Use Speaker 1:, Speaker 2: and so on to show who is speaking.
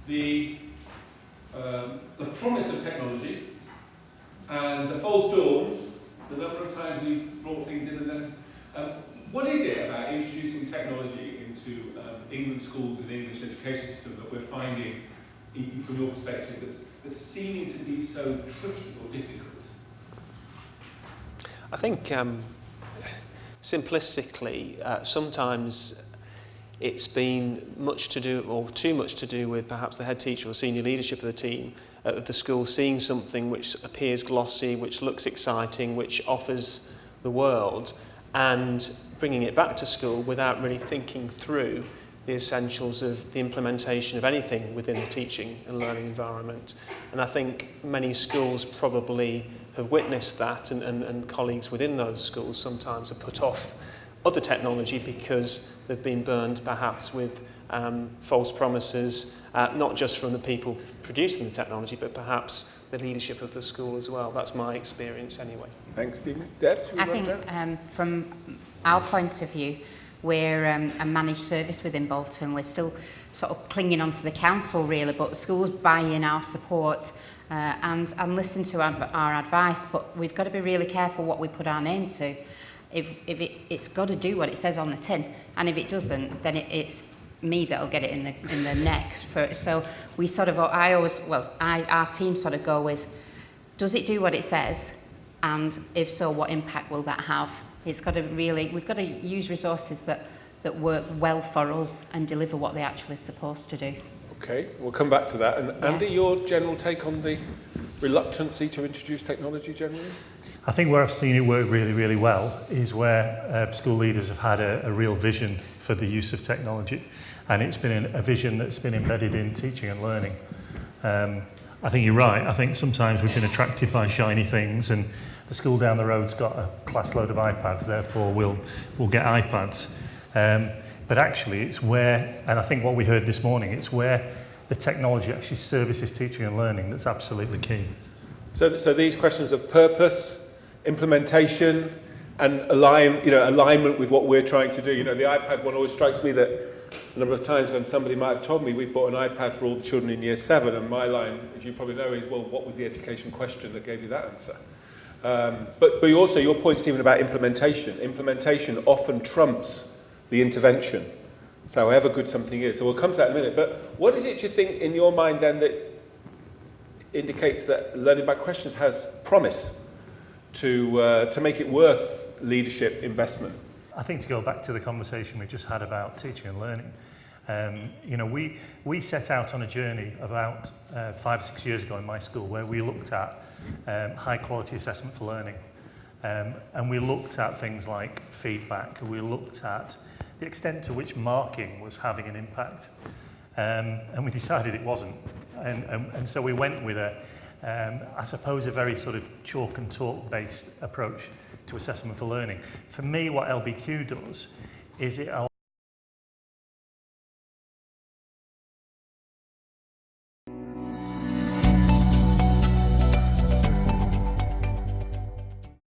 Speaker 1: the promise of technology and the false dawns, the number of times we've brought things in and then. What is it about introducing technology into England schools and the English education system that we're finding, from your perspective, that's seeming to be so tricky or difficult?
Speaker 2: I think simplistically, sometimes it's been much to do, or too much to do, with perhaps the head teacher or senior leadership of the team at the school seeing something which appears glossy, which looks exciting, which offers the world, and bringing it back to school without really thinking through the essentials of the implementation of anything within the teaching and learning environment. And I think many schools probably have witnessed that, and colleagues within those schools sometimes have put off other technology because they've been burned perhaps with false promises, not just from the people producing the technology, but perhaps the leadership of the school as well. That's my experience anyway.
Speaker 1: Thanks, Stephen. Deb,
Speaker 3: I think from our point of view, we're a managed service within Bolton. We're still sort of clinging onto the council really, but schools buy in our support and listen to our advice, but we've got to be really careful what we put our name to. If it's got to do what it says on the tin, and if it doesn't, then it's me that'll get it in the neck. So we sort of, our team sort of go with, does it do what it says, and if so, what impact will that have? It's got to really, we've got to use resources that work well for us and deliver what they're actually supposed to do.
Speaker 1: Okay, we'll come back to that. And Andy, your general take on the reluctancy to introduce technology generally?
Speaker 4: I think where I've seen it work really, really well is where school leaders have had a real vision for the use of technology, and it's been a vision that's been embedded in teaching and learning. I think you're right. I think sometimes we've been attracted by shiny things, and the school down the road's got a class load of iPads, therefore we'll get iPads. But actually it's where, and I think what we heard this morning, it's where the technology actually services teaching and learning that's absolutely key.
Speaker 1: So these questions of purpose, implementation, and alignment with what we're trying to do. The iPad one always strikes me that a number of times when somebody might have told me we've bought an iPad for all the children in year 7, and my line, as you probably know, is, well, what was the education question that gave you that answer? But also your point, Stephen, about implementation. Implementation often trumps the intervention, so however good something is. So we'll come to that in a minute. But what is it you think in your mind then that indicates that learning by questions has promise to make it worth leadership investment?
Speaker 4: I think to go back to the conversation we just had about teaching and learning, we set out on a journey about 5 or 6 years ago in my school where we looked at high quality assessment for learning. And we looked at things like feedback, we looked at the extent to which marking was having an impact. And we decided it wasn't. And so we went with I suppose a very sort of chalk and talk based approach to assessment for learning. For me, what LBQ does is it allows